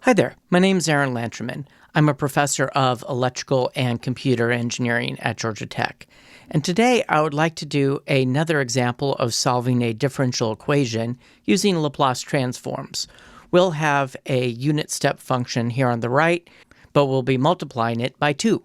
Hi there, my name is Aaron Lanterman. I'm a professor of electrical and computer engineering at Georgia Tech. And today I would like to do another example of solving a differential equation using Laplace transforms. We'll have a unit step function here on the right, but we'll be multiplying it by 2.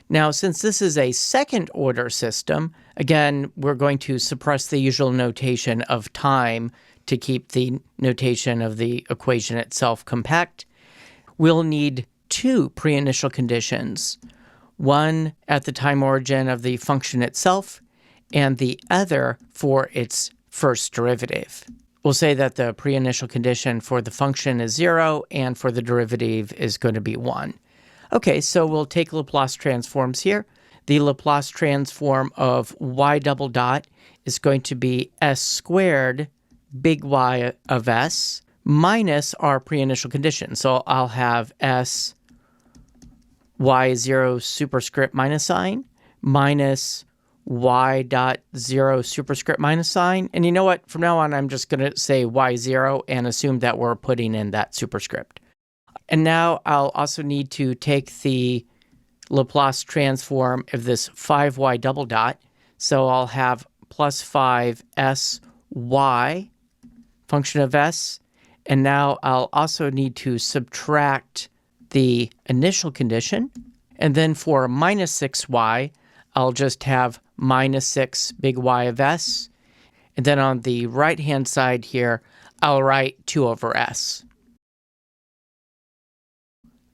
Now, since this is a second order system, again, we're going to suppress the usual notation of time to keep the notation of the equation itself compact. We'll need 2 pre-initial conditions, one at the time origin of the function itself, and the other for its first derivative. We'll say that the pre-initial condition for the function is 0, and for the derivative is going to be 1. Okay, so we'll take Laplace transforms here. The Laplace transform of y double dot is going to be s squared big Y of s minus our pre-initial condition. So I'll have s y0 superscript minus sign minus y dot 0 superscript minus sign. And you know what? From now on, I'm just going to say y0 and assume that we're putting in that superscript. And now I'll also need to take the Laplace transform of this 5y double dot. So I'll have plus 5sy function of s. And now I'll also need to subtract the initial condition. And then for minus 6y, I'll just have minus 6 big Y of s. And then on the right-hand side here, I'll write 2 over s.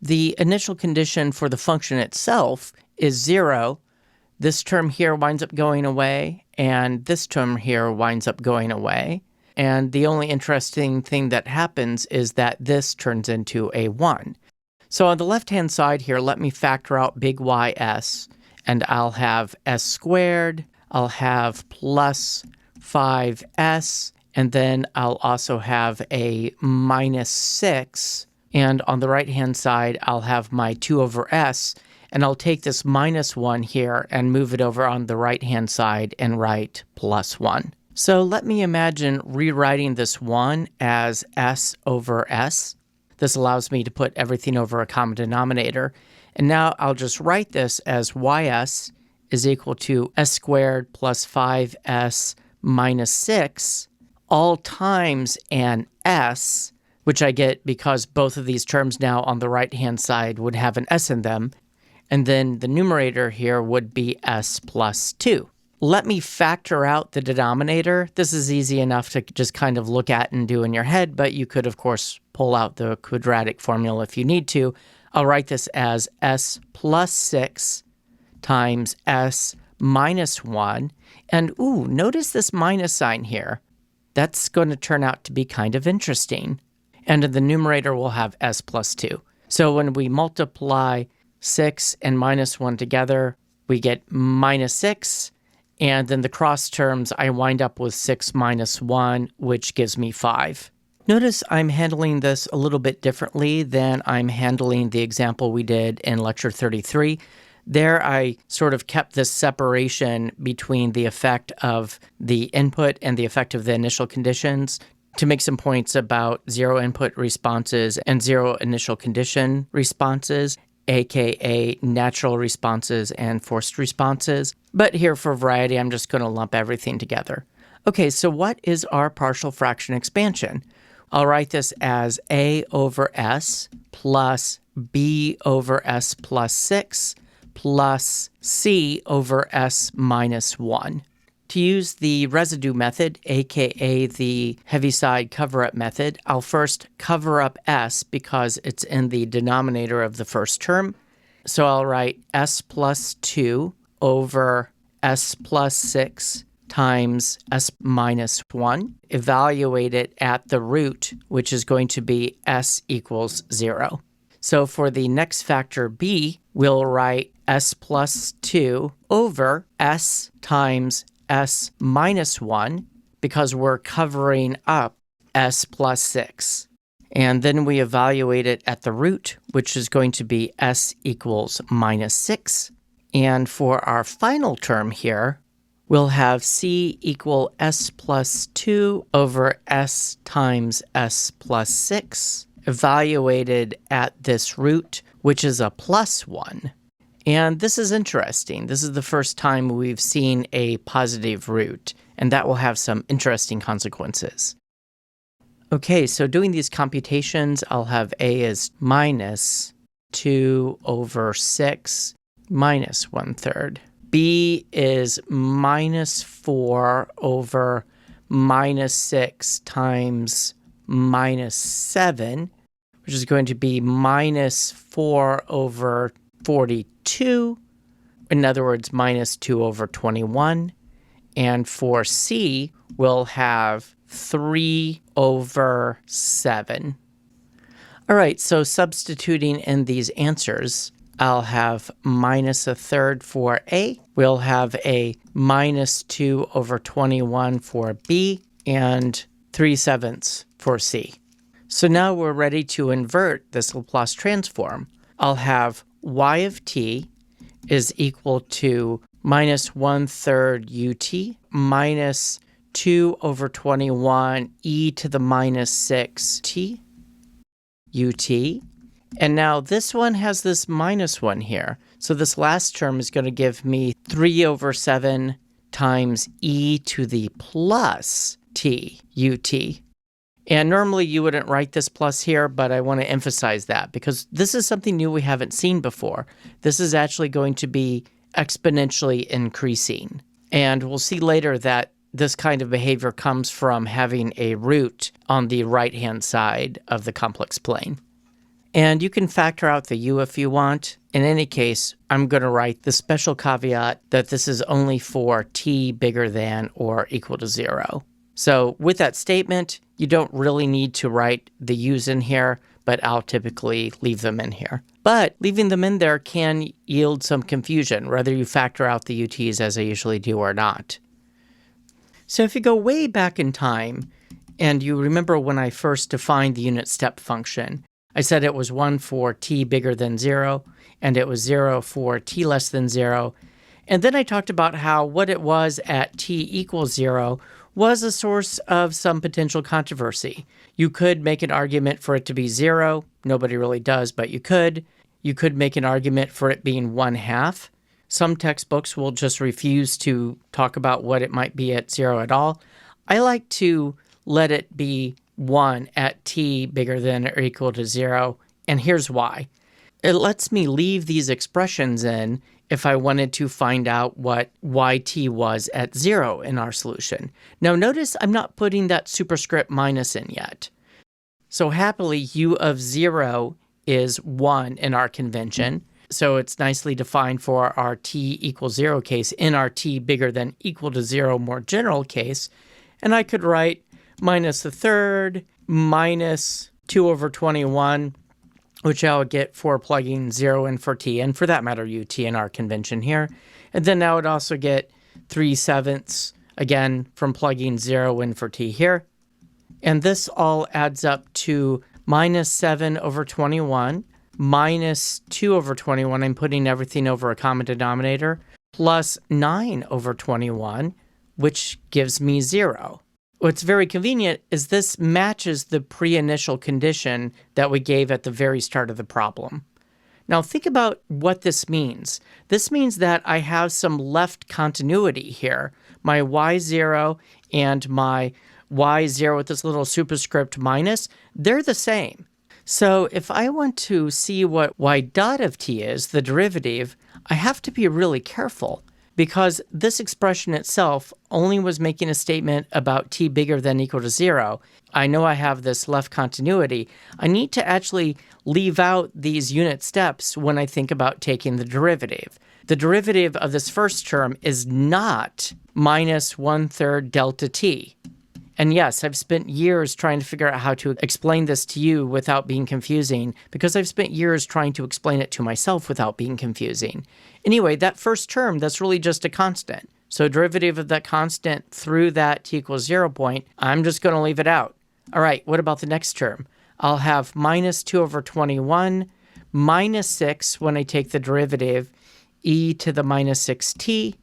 The initial condition for the function itself is 0. This term here winds up going away, and this term here winds up going away. And the only interesting thing that happens is that this turns into a 1. So on the left-hand side here, let me factor out big Ys, and I'll have s squared, I'll have plus 5s, and then I'll also have a minus 6. And on the right-hand side, I'll have my 2 over s, and I'll take this minus 1 here and move it over on the right-hand side and write plus 1. So let me imagine rewriting this 1 as s over s. This allows me to put everything over a common denominator. And now I'll just write this as ys is equal to s squared plus 5s minus 6 all times an s, which I get because both of these terms now on the right-hand side would have an s in them. And then the numerator here would be s plus 2. Let me factor out the denominator. This is easy enough to just kind of look at and do in your head, but you could, of course, pull out the quadratic formula if you need to. I'll write this as s plus 6 times s minus 1. And ooh, notice this minus sign here. That's going to turn out to be kind of interesting. And in the numerator, we'll have s plus 2. So when we multiply 6 and minus 1 together, we get minus 6. And then the cross terms, I wind up with 6 minus 1, which gives me 5. Notice I'm handling this a little bit differently than I'm handling the example we did in Lecture 33. There I sort of kept this separation between the effect of the input and the effect of the initial conditions to make some points about 0 input responses and 0 initial condition responses, aka natural responses and forced responses. But here for variety, I'm just going to lump everything together. Okay, so what is our partial fraction expansion? I'll write this as a over s plus b over s plus 6 plus c over s minus 1. To use the residue method, aka the Heaviside cover-up method, I'll first cover up s because it's in the denominator of the first term. So I'll write s plus 2 over s plus 6 times s minus 1. Evaluate it at the root, which is going to be s equals 0. So for the next factor b, we'll write s plus 2 over s times s minus 1 because we're covering up s plus 6. And then we evaluate it at the root, which is going to be s equals minus 6. And for our final term here, we'll have c equal s plus 2 over s times s plus 6. evaluated at this root, which is a +1. And this is interesting. This is the first time we've seen a positive root, and that will have some interesting consequences. Okay, so doing these computations, I'll have a as minus 2 over 6 minus 1/3. B is minus 4 over minus 6 times minus 7, which is going to be minus 4 over 42. In other words, minus 2 over 21. And for C, we'll have 3 over 7. All right, so substituting in these answers, I'll have minus 1/3 for A. We'll have a minus 2 over 21 for B and 3/7 for C. So now we're ready to invert this Laplace transform. I'll have y of t is equal to minus 1/3 ut minus 2 over 21 e to the minus 6t ut. And now this one has this minus 1 here. So this last term is going to give me 3 over 7 times e to the plus t ut. And normally you wouldn't write this plus here, but I want to emphasize that because this is something new we haven't seen before. This is actually going to be exponentially increasing. And we'll see later that this kind of behavior comes from having a root on the right-hand side of the complex plane. And you can factor out the u if you want. In any case, I'm going to write the special caveat that this is only for t bigger than or equal to 0. So with that statement, you don't really need to write the u's in here, but I'll typically leave them in here. But leaving them in there can yield some confusion, whether you factor out the u's as I usually do or not. So if you go way back in time, and you remember when I first defined the unit step function, I said it was 1 for t bigger than 0, and it was 0 for t less than 0. And then I talked about how what it was at t equals 0 was a source of some potential controversy. You could make an argument for it to be 0. Nobody really does, but you could. You could make an argument for it being 1/2. Some textbooks will just refuse to talk about what it might be at 0 at all. I like to let it be 1 at t bigger than or equal to 0, and here's why. It lets me leave these expressions in if I wanted to find out what yt was at 0 in our solution. Now notice I'm not putting that superscript minus in yet. So happily, u of 0 is 1 in our convention. So it's nicely defined for our t equals 0 case in our t bigger than equal to 0 more general case. And I could write minus 1/3 minus 2 over 21, which I would get for plugging 0 in for t, and for that matter, ut in our convention here. And then I would also get 3/7, again, from plugging 0 in for t here. And this all adds up to minus 7 over 21, minus 2 over 21, I'm putting everything over a common denominator, plus 9 over 21, which gives me 0. What's very convenient is this matches the pre-initial condition that we gave at the very start of the problem. Now think about what this means. This means that I have some left continuity here. My y0 and my y0 with this little superscript minus, they're the same. So if I want to see what y dot of t is, the derivative, I have to be really careful, because this expression itself only was making a statement about t bigger than equal to 0. I know I have this left continuity. I need to actually leave out these unit steps when I think about taking the derivative. The derivative of this first term is not minus 1/3 delta t. And yes, I've spent years trying to figure out how to explain this to you without being confusing, because I've spent years trying to explain it to myself without being confusing. Anyway, that first term, that's really just a constant. So derivative of that constant through that t equals 0 point, I'm just going to leave it out. All right, what about the next term? I'll have minus 2 over 21 minus 6 when I take the derivative, e to the minus 6t.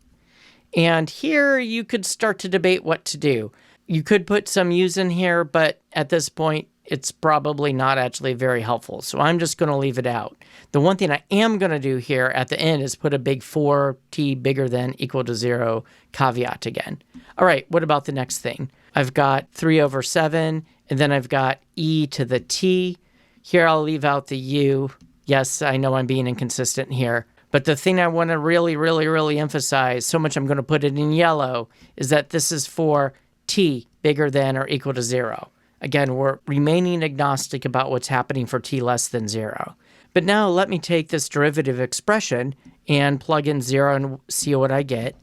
And here you could start to debate what to do. You could put some u's in here, but at this point, it's probably not actually very helpful. So I'm just going to leave it out. The one thing I am going to do here at the end is put a big 4t bigger than equal to 0 caveat again. All right, what about the next thing? I've got 3 over 7, and then I've got e to the t. Here I'll leave out the u. Yes, I know I'm being inconsistent here. But the thing I want to really emphasize, so much I'm going to put it in yellow, is that this is for t bigger than or equal to 0. Again, we're remaining agnostic about what's happening for t less than 0. But now let me take this derivative expression and plug in 0 and see what I get.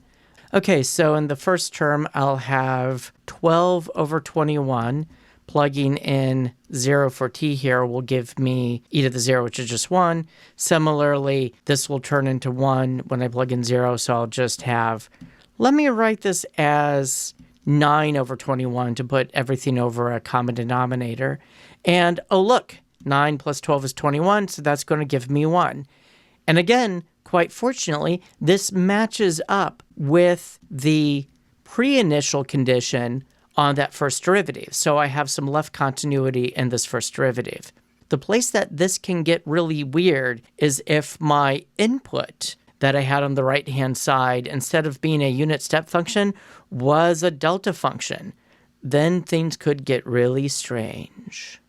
Okay, so in the first term, I'll have 12 over 21. Plugging in 0 for t here will give me e to the 0, which is just 1. Similarly, this will turn into 1 when I plug in 0, so I'll just have, let me write this as 9 over 21 to put everything over a common denominator. And oh look, 9 plus 12 is 21, so that's going to give me 1. And again, quite fortunately, this matches up with the pre-initial condition on that first derivative. So I have some left continuity in this first derivative. The place that this can get really weird is if my input that I had on the right-hand side, instead of being a unit step function, was a delta function. Then things could get really strange.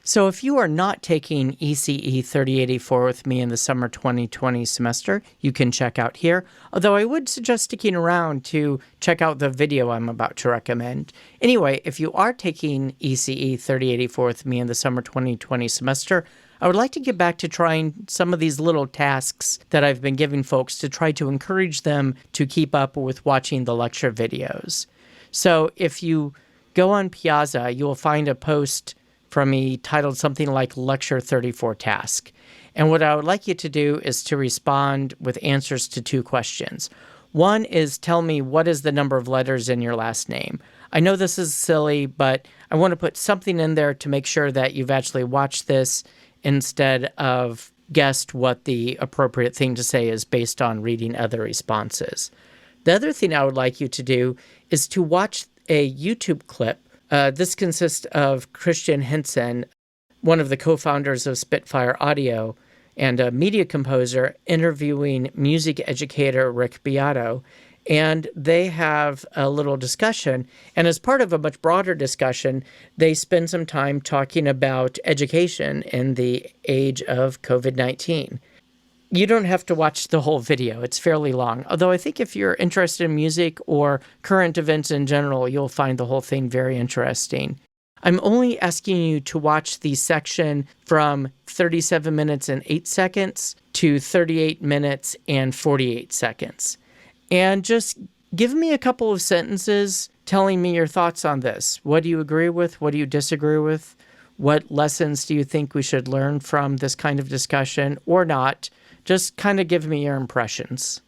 So if you are not taking ECE3084 with me in the summer 2020 semester, you can check out here. Although I would suggest sticking around to check out the video I'm about to recommend. Anyway, if you are taking ECE3084 with me in the summer 2020 semester, I would like to get back to trying some of these little tasks that I've been giving folks to try to encourage them to keep up with watching the lecture videos. So if you go on Piazza, you will find a post from me titled something like Lecture 34 Task. And what I would like you to do is to respond with answers to 2 questions. One is tell me what is the number of letters in your last name. I know this is silly, but I want to put something in there to make sure that you've actually watched this instead of guessed what the appropriate thing to say is based on reading other responses. The other thing I would like you to do is to watch a YouTube clip. This consists of Christian Henson, one of the co-founders of Spitfire Audio, and a media composer, interviewing music educator Rick Beato. And they have a little discussion. And as part of a much broader discussion, they spend some time talking about education in the age of COVID-19. You don't have to watch the whole video. It's fairly long. Although I think if you're interested in music or current events in general, you'll find the whole thing very interesting. I'm only asking you to watch the section from 37 minutes and 8 seconds to 38 minutes and 48 seconds. And just give me a couple of sentences telling me your thoughts on this. What do you agree with? What do you disagree with? What lessons do you think we should learn from this kind of discussion or not? Just kind of give me your impressions.